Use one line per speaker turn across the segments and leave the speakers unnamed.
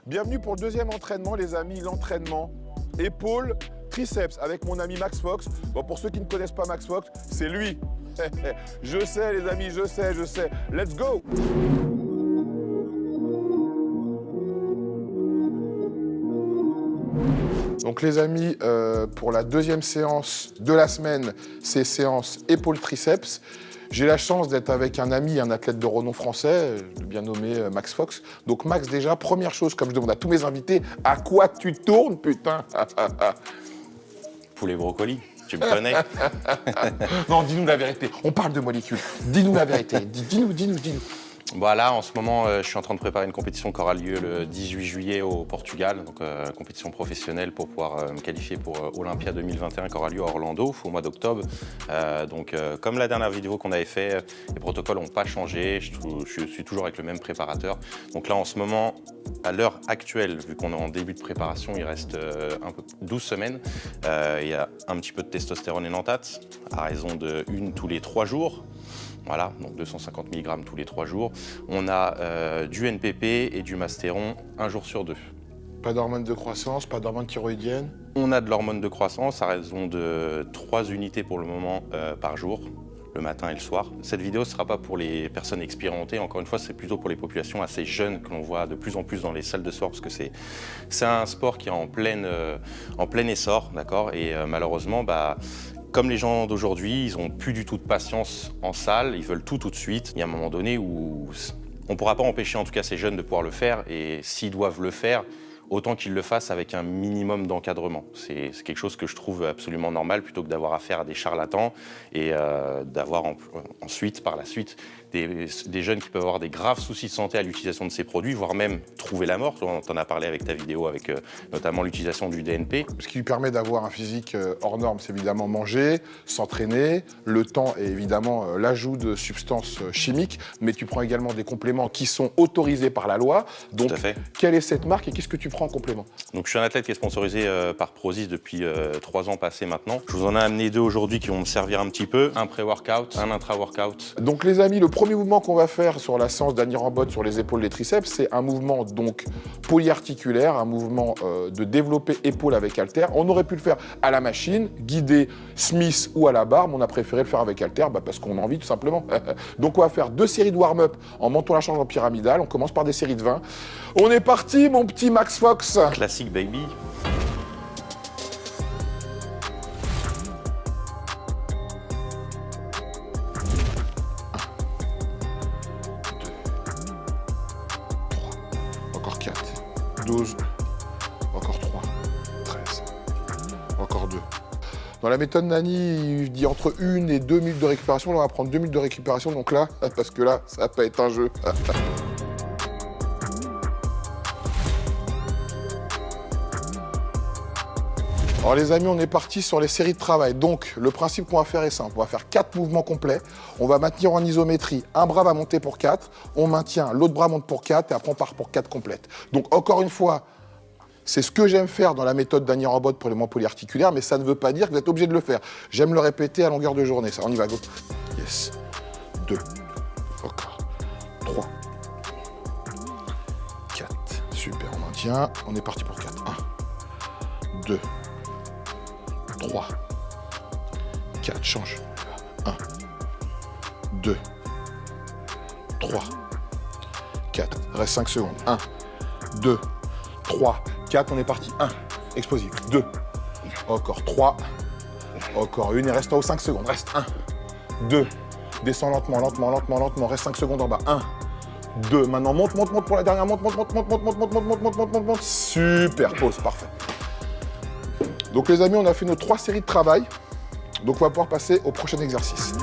Bienvenue pour le deuxième entraînement, les amis, l'entraînement épaules, triceps avec mon ami Max Fox. Bon, pour ceux qui ne connaissent pas Max Fox, c'est lui. Je sais, les amis, je sais. Let's go! Donc les amis, pour la deuxième séance de la semaine, c'est séance épaules-triceps. J'ai la chance d'être avec un ami, un athlète de renom français, le bien nommé Max Fox. Donc Max, déjà, première chose, comme je demande à tous mes invités, à quoi tu tournes, putain?
Poulet brocoli, tu me connais.
Non, dis-nous la vérité. On parle de molécules. Dis-nous la vérité. Dis-nous.
Voilà, en ce moment, je suis en train de préparer une compétition qui aura lieu le 18 juillet au Portugal, donc compétition professionnelle pour pouvoir me qualifier pour Olympia 2021 qui aura lieu à Orlando au mois d'octobre. Comme la dernière vidéo qu'on avait fait, les protocoles n'ont pas changé, je suis toujours avec le même préparateur. Donc là, en ce moment, à l'heure actuelle, vu qu'on est en début de préparation, il reste un peu 12 semaines. Il y a un petit peu de testostérone et nantate, à raison de 1 tous les 3 jours. Voilà, donc 250 mg tous les 3 jours. On a du NPP et du Mastéron 1 jour sur 2.
Pas d'hormones de croissance, pas d'hormones thyroïdiennes.
On a de l'hormone de croissance à raison de 3 unités pour le moment par jour, le matin et le soir. Cette vidéo ne sera pas pour les personnes expérimentées, encore une fois, c'est plutôt pour les populations assez jeunes que l'on voit de plus en plus dans les salles de sport, parce que c'est un sport qui est en plein essor, d'accord. Et malheureusement, comme les gens d'aujourd'hui, ils n'ont plus du tout de patience en salle, ils veulent tout de suite. Il y a un moment donné où on ne pourra pas empêcher en tout cas ces jeunes de pouvoir le faire, et s'ils doivent le faire, autant qu'ils le fassent avec un minimum d'encadrement. C'est quelque chose que je trouve absolument normal, plutôt que d'avoir affaire à des charlatans et d'avoir ensuite, par la suite, des jeunes qui peuvent avoir des graves soucis de santé à l'utilisation de ces produits, voire même trouver la mort. On en a parlé avec ta vidéo, avec notamment l'utilisation du DNP.
Ce qui lui permet d'avoir un physique hors norme, c'est évidemment manger, s'entraîner, le temps et évidemment l'ajout de substances chimiques, mais tu prends également des compléments qui sont autorisés par la loi. Donc,
tout à fait.
Quelle est cette marque et qu'est-ce que tu prends en complément?
Donc, je suis un athlète qui est sponsorisé par Prozis depuis 3 ans passés maintenant. Je vous en ai amené 2 aujourd'hui qui vont me servir un petit peu. Un pré-workout, un intra-workout.
Donc les amis, le premier mouvement qu'on va faire sur la séance d'Annie Rambotte sur les épaules des triceps, c'est un mouvement donc polyarticulaire, un mouvement de développé épaule avec haltère. On aurait pu le faire à la machine, guidé Smith ou à la barre, mais on a préféré le faire avec haltère parce qu'on a envie tout simplement. Donc on va faire 2 séries de warm-up en montant la charge en pyramidale. On commence par des séries de 20. On est parti, mon petit Max Fox.
Classique, baby.
Encore 4, 12, encore 3, 13, encore 2. Dans la méthode Nani, il dit entre 1 et 2 minutes de récupération. Là, on va prendre 2 minutes de récupération, donc là, parce que là, ça va pas être un jeu. Alors les amis, on est parti sur les séries de travail. Donc, le principe qu'on va faire est simple. On va faire 4 mouvements complets. On va maintenir en isométrie. Un bras va monter pour 4. On maintient, l'autre bras monte pour 4. Et après, on part pour 4 complètes. Donc, encore une fois, c'est ce que j'aime faire dans la méthode d'Annie Rambotte pour les mouvements polyarticulaires, mais ça ne veut pas dire que vous êtes obligé de le faire. J'aime le répéter à longueur de journée. Ça, on y va, go. Yes. 2. Encore. 3. 4. Super, on maintient. On est parti pour 4. 1. 2. 3, 4, change. 1, 2, 3, 4. Reste 5 secondes. 1, 2, 3, 4. On est parti. 1, explosif. 2, encore 3, encore 1. Et reste en haut 5 secondes. Reste 1, 2. Descends lentement. Reste 5 secondes en bas. 1, 2. Maintenant, monte pour la dernière. Monte. Super, pause, parfait. Donc les amis, on a fait nos 3 séries de travail. Donc on va pouvoir passer au prochain exercice.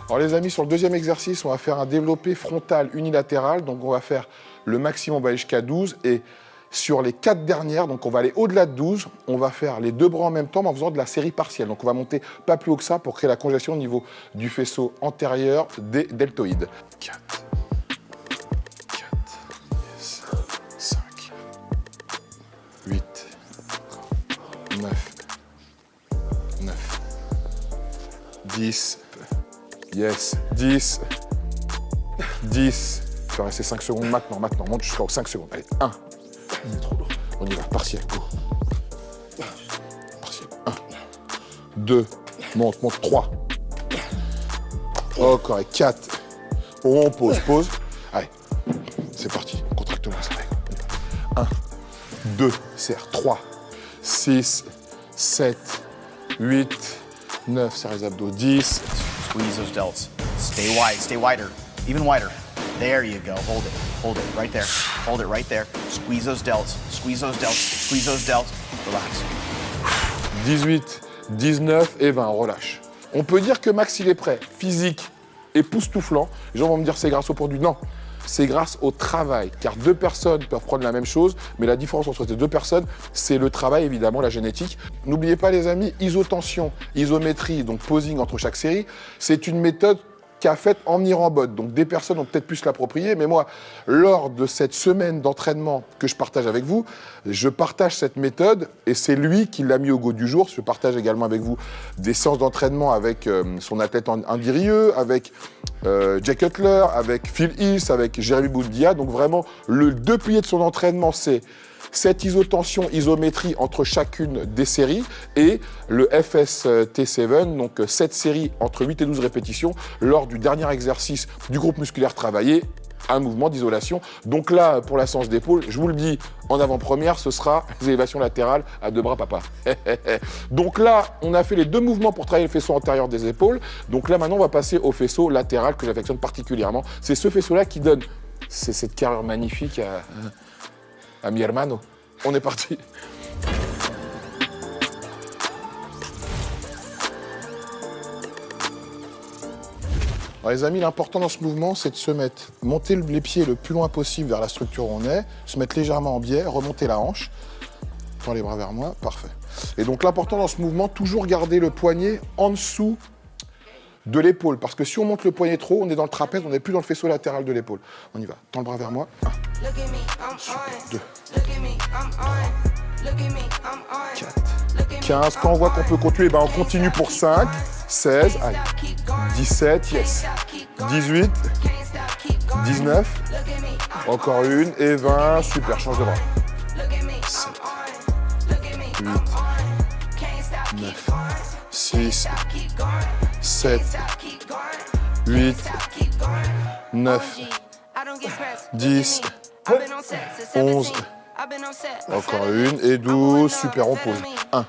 Alors les amis, sur le deuxième exercice, on va faire un développé frontal unilatéral. Donc on va faire le maximum, on va aller jusqu'à 12. Et sur les 4 dernières, donc on va aller au-delà de 12, on va faire les 2 bras en même temps, mais en faisant de la série partielle. Donc on va monter pas plus haut que ça pour créer la congestion au niveau du faisceau antérieur des deltoïdes. 4. 8, 9, 10, Yes. 10. 10. Tu vas rester 5 secondes maintenant. Monte jusqu'à 5 secondes. Allez, 1. C'est trop lourd. On y va, partiel, go. Partiel. 1. 2. Monte. 3. Encore, 4. On pose. Allez, c'est parti. Contracte-moi ça. 1. 2. Serre. 3. 6. 7. 8. 9. Serre les abdos. 10.
Squeeze those delts. Stay wide, stay wider, even wider. There you go, hold it, right there. Hold it right there. Squeeze those delts, squeeze those delts, squeeze those delts. Relax.
18, 19 et 20, on relâche. On peut dire que Max, il est prêt, physique, époustouflant. Les gens vont me dire c'est grâce au produit. Non, c'est grâce au travail. Car 2 personnes peuvent prendre la même chose, mais la différence entre ces 2 personnes, c'est le travail, évidemment, la génétique. N'oubliez pas, les amis, isotension, isométrie, donc posing entre chaque série, c'est une méthode qu'a faite Andy Rambaud. Donc des personnes ont peut-être pu se l'approprier, mais moi, lors de cette semaine d'entraînement que je partage avec vous, je partage cette méthode et c'est lui qui l'a mis au goût du jour. Je partage également avec vous des séances d'entraînement avec son athlète Andy Rieu, avec Jay Cutler, avec Phil Heath, avec Jérémy Boundia. Donc vraiment, le 2 piliers de son entraînement, c'est cette isotension, isométrie entre chacune des séries et le FST7, donc 7 séries entre 8 et 12 répétitions lors du dernier exercice du groupe musculaire travaillé, un mouvement d'isolation. Donc là, pour la séance d'épaule, je vous le dis en avant-première, ce sera les élévations latérales à 2 bras papa. Donc là, on a fait les 2 mouvements pour travailler le faisceau antérieur des épaules. Donc là, maintenant, on va passer au faisceau latéral que j'affectionne particulièrement. C'est ce faisceau-là qui donne cette carrure magnifique à mi hermano. On est parti. Alors les amis, l'important dans ce mouvement, c'est de se mettre, monter les pieds le plus loin possible vers la structure où on est, se mettre légèrement en biais, remonter la hanche. Tends les bras vers moi, parfait. Et donc l'important dans ce mouvement, toujours garder le poignet en dessous de l'épaule. Parce que si on monte le poignet trop, on est dans le trapèze, on n'est plus dans le faisceau latéral de l'épaule. On y va. Tends le bras vers moi. 1. Super. 2. 4. 15. Quand on voit qu'on peut continuer, ben on continue pour 5. 16. Allez. 17. Yes. 18. 19. Encore une. Et 20. Super. Change de bras. 7. 8. 9. 6. 7, 8, 9, 10, 11, encore une, et 12, super, on pose. 1,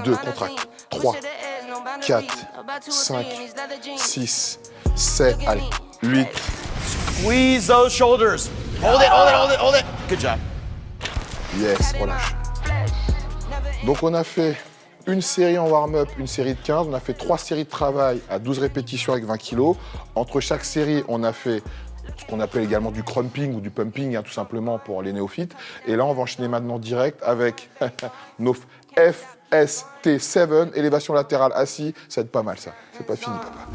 2, contracte, 3, 4, 5, 6, 7, allez, 8.
Squeeze those shoulders. Hold it, hold it, hold it, hold it. Good job.
Yes, relâche. Donc on a fait une série en warm-up, une série de 15. On a fait 3 séries de travail à 12 répétitions avec 20 kg. Entre chaque série, on a fait ce qu'on appelle également du crumping ou du pumping, hein, tout simplement pour les néophytes. Et là, on va enchaîner maintenant direct avec nos FST7, élévation latérale assis. Ça va être pas mal, ça. C'est pas fini, papa.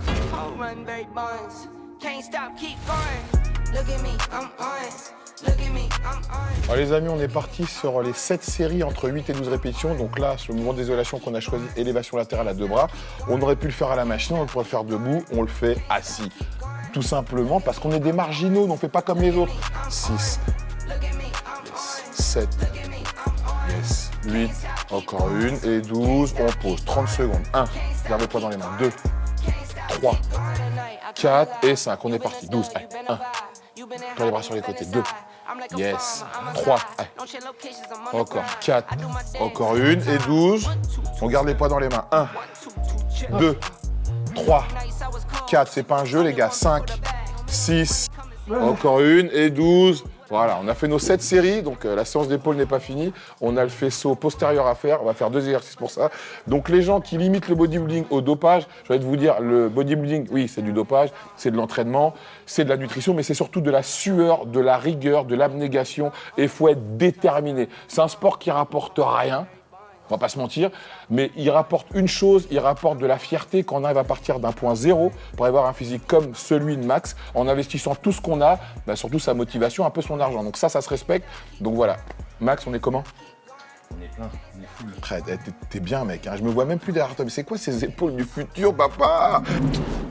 Alors les amis, on est parti sur les 7 séries entre 8 et 12 répétitions. Donc là, sur le mouvement d'isolation qu'on a choisi, élévation latérale à 2 bras. On aurait pu le faire à la machine, on le pourrait faire debout, on le fait assis. Tout simplement parce qu'on est des marginaux, on ne fait pas comme les autres. 6, yes. 7, yes. 8, encore une, et 12, on pose. 30 secondes. 1, garde le poids dans les mains. 2, 3, 4 et 5. On est parti. 12, allez, 1. Prends les bras sur les côtés. 2. Yes. 3. Allez. Encore 4. Encore une. Et 12. On garde les poids dans les mains. 1. 2. 3. 4. C'est pas un jeu, les gars. 5. 6. Encore une. Et 12. Voilà, on a fait nos 7 séries, donc la séance d'épaule n'est pas finie. On a le faisceau postérieur à faire, on va faire 2 exercices pour ça. Donc les gens qui limitent le bodybuilding au dopage, je vais vous dire, le bodybuilding, oui, c'est du dopage, c'est de l'entraînement, c'est de la nutrition, mais c'est surtout de la sueur, de la rigueur, de l'abnégation, et il faut être déterminé. C'est un sport qui rapporte rien, on va pas se mentir, mais il rapporte une chose, il rapporte de la fierté quand on arrive à partir d'un point zéro pour avoir un physique comme celui de Max, en investissant tout ce qu'on a, bah surtout sa motivation, un peu son argent. Donc ça se respecte. Donc voilà. Max, on est comment?
On est plein, on est full.
Fred, t'es bien, mec. Hein. Je me vois même plus derrière toi. Mais c'est quoi ces épaules du futur, papa?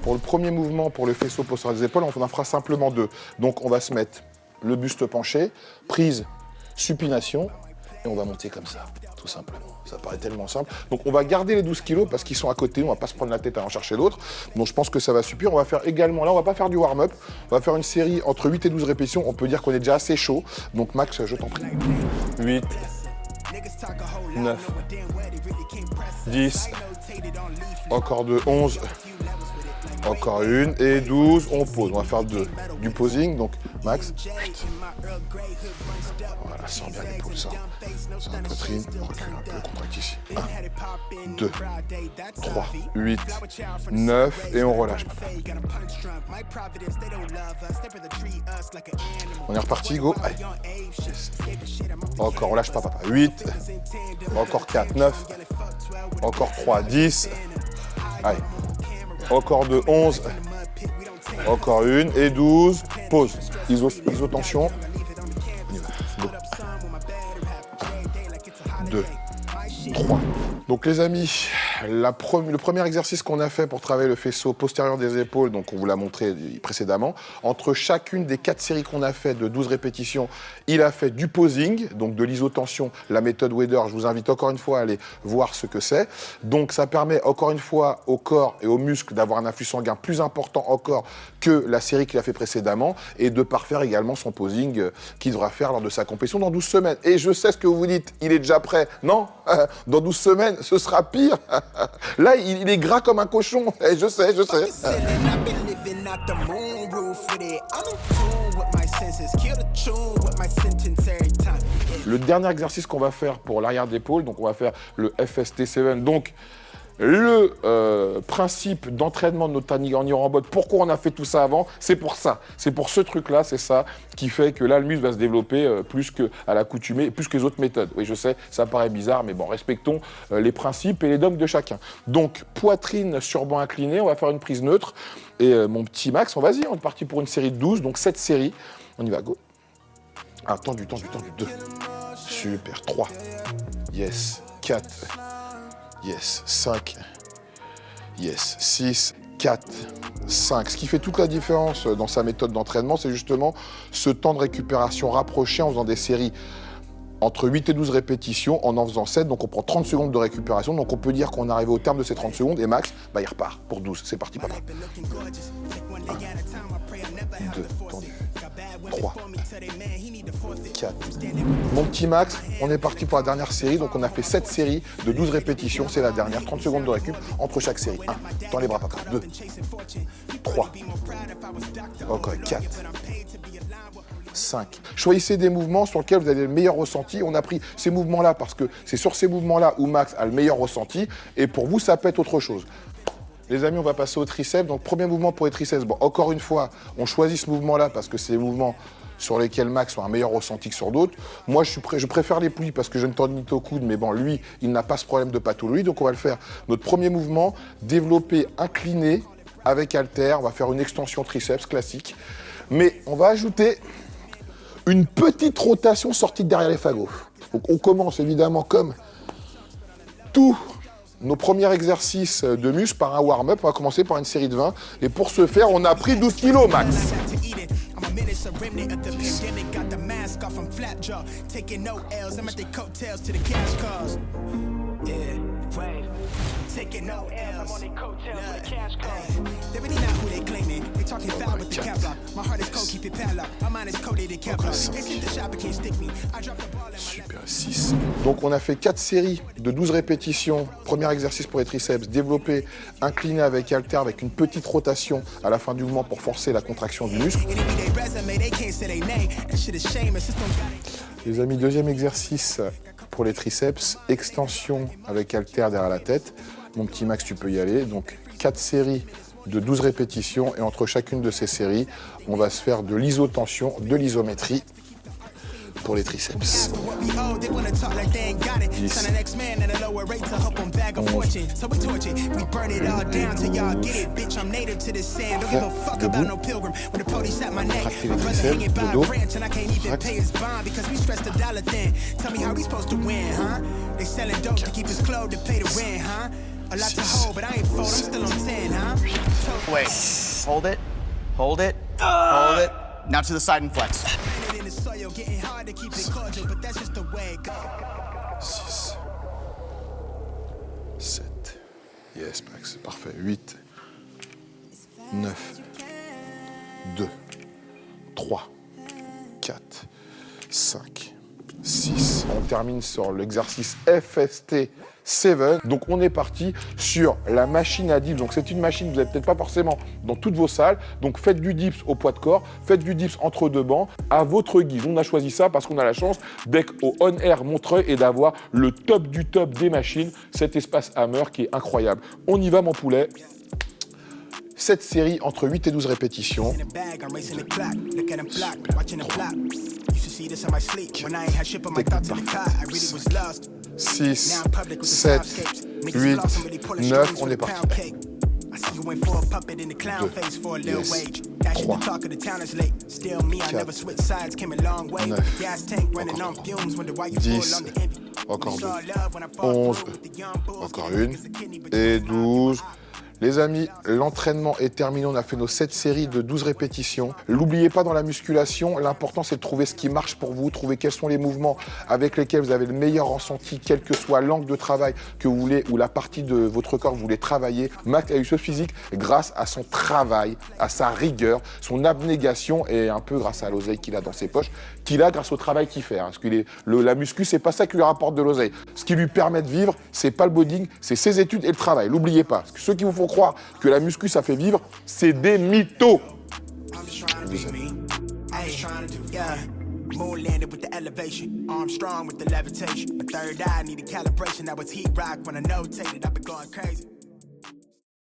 Pour le premier mouvement, pour le faisceau postérieur des épaules, on en fera simplement 2. Donc, on va se mettre le buste penché, prise, supination, et on va monter comme ça, tout simplement. Ça paraît tellement simple. Donc, on va garder les 12 kilos parce qu'ils sont à côté. On va pas se prendre la tête à en chercher d'autres. Donc, je pense que ça va suffire. On va faire également, là, on va pas faire du warm-up. On va faire une série entre 8 et 12 répétitions. On peut dire qu'on est déjà assez chaud. Donc, Max, je t'en prie. 8, 9, 10, encore 2, 11, encore une, et 12, on pose. On va faire du posing, donc Max, 8. Voilà, sors bien l'épaule, sors. Sur la poitrine, recule un peu, contracte ici. 1, 2, 3, 8, 9, et on relâche. On est reparti, go. Allez. Yes. Encore, on lâche pas, papa. 8, encore 4, 9, encore 3, 10. Allez. Encore 2, 11. Encore une, et 12. Pause. Isotension. On y va. Go. 2, 3. Donc les amis, le premier exercice qu'on a fait pour travailler le faisceau postérieur des épaules, donc on vous l'a montré précédemment, entre chacune des 4 séries qu'on a fait de 12 répétitions, il a fait du posing, donc de l'isotension, la méthode Weider. Je vous invite encore une fois à aller voir ce que c'est. Donc ça permet encore une fois au corps et aux muscles d'avoir un afflux sanguin plus important encore que la série qu'il a fait précédemment, et de parfaire également son posing qu'il devra faire lors de sa compétition dans 12 semaines. Et je sais ce que vous vous dites, il est déjà prêt. Non, dans 12 semaines, ce sera pire. Là, il est gras comme un cochon. Et je sais. Le dernier exercice qu'on va faire pour l'arrière d'épaule, donc on va faire le FST7. Donc, le principe d'entraînement de notre technique en irambot, pourquoi on a fait tout ça avant? C'est pour ça. C'est pour ce truc-là, c'est ça qui fait que là, le muscle va se développer plus qu'à l'accoutumée, plus que les autres méthodes. Oui, je sais, ça paraît bizarre, mais bon, respectons les principes et les dogmes de chacun. Donc, poitrine sur banc incliné, on va faire une prise neutre. Et mon petit Max, vas-y, on est parti pour une série de 12, donc 7 séries. On y va, go. Ah, tendu, 2. Super, 3. Yes, 4. Yes, 5, yes, 6, 4, 5. Ce qui fait toute la différence dans sa méthode d'entraînement, c'est justement ce temps de récupération rapproché en faisant des séries entre 8 et 12 répétitions, en faisant 7. Donc on prend 30 secondes de récupération. Donc on peut dire qu'on est arrivé au terme de ces 30 secondes. Et Max, il repart pour 12. C'est parti, papa. 1, 2, tendu. 3, 4. Mon petit Max, on est parti pour la dernière série. Donc on a fait 7 séries de 12 répétitions. C'est la dernière. 30 secondes de récup entre chaque série. 1, tends les bras, papa. 2, 3, encore 4, 5. Choisissez des mouvements sur lesquels vous avez le meilleur ressenti. On a pris ces mouvements-là parce que c'est sur ces mouvements-là où Max a le meilleur ressenti. Et pour vous, ça peut être autre chose. Les amis, on va passer au triceps. Donc, premier mouvement pour les triceps. Bon, encore une fois, on choisit ce mouvement-là parce que c'est les mouvements sur lesquels Max a un meilleur ressenti que sur d'autres. Moi, je préfère les poulies parce que j'ai une tendinite au coude, mais bon, lui, il n'a pas ce problème de pathologie. Donc, on va le faire. Notre premier mouvement, développé incliné avec haltère. On va faire une extension triceps classique. Mais on va ajouter une petite rotation sortie de derrière les fagots. Donc, on commence évidemment comme tous nos premiers exercices de muscle par un warm-up. On va commencer par une série de 20. Et pour ce faire, on a pris 12 kilos, Max. 10. Super, 6. Donc on a fait 4 séries de 12 répétitions. Premier exercice pour les triceps, développé, incliné avec halter, avec une petite rotation à la fin du mouvement pour forcer la contraction du muscle. Les amis, deuxième exercice pour les triceps, extension avec halter derrière la tête. Mon petit Max, tu peux y aller. Donc 4 séries de 12 répétitions et entre chacune de ces séries, on va se faire de l'isotension, de l'isométrie pour les triceps. 10.
Wait, hold it, hold it, hold it. Now to the side and flex.
6. 7. Yes, Max, parfait. 8. 9. 2. 3. 4. 5. 6. On termine sur l'exercice FST 7. Donc on est parti sur la machine à dips. Donc c'est une machine que vous n'avez peut-être pas forcément dans toutes vos salles. Donc faites du dips au poids de corps, faites du dips entre deux bancs à votre guise. On a choisi ça parce qu'on a la chance d'être au On Air Montreuil et d'avoir le top du top des machines, cet espace Hammer qui est incroyable. On y va mon poulet. Cette série entre 8 et 12 répétitions. 6, 7, 8, 9, on est parti. 2, yes, 3, 4, 9, 10, encore 2, 11, encore une, et 12. Les amis, l'entraînement est terminé. On a fait nos 7 séries de 12 répétitions. N'oubliez pas dans la musculation, l'important c'est de trouver ce qui marche pour vous, trouver quels sont les mouvements avec lesquels vous avez le meilleur ressenti, quel que soit l'angle de travail que vous voulez ou la partie de votre corps que vous voulez travailler. Max a eu ce physique grâce à son travail, à sa rigueur, son abnégation et un peu grâce à l'oseille qu'il a dans ses poches, qu'il a grâce au travail qu'il fait. Parce que la muscu, c'est pas ça qui lui rapporte de l'oseille. Ce qui lui permet de vivre, c'est pas le bodybuilding, c'est ses études et le travail. N'oubliez pas. Parce que ceux qui vous font croire que la muscu ça fait vivre, c'est des mythos. Moon landed with the elevation, arm strong with the levitation. My third eye needed calibration. That was heat rock when I notated. I've been going crazy.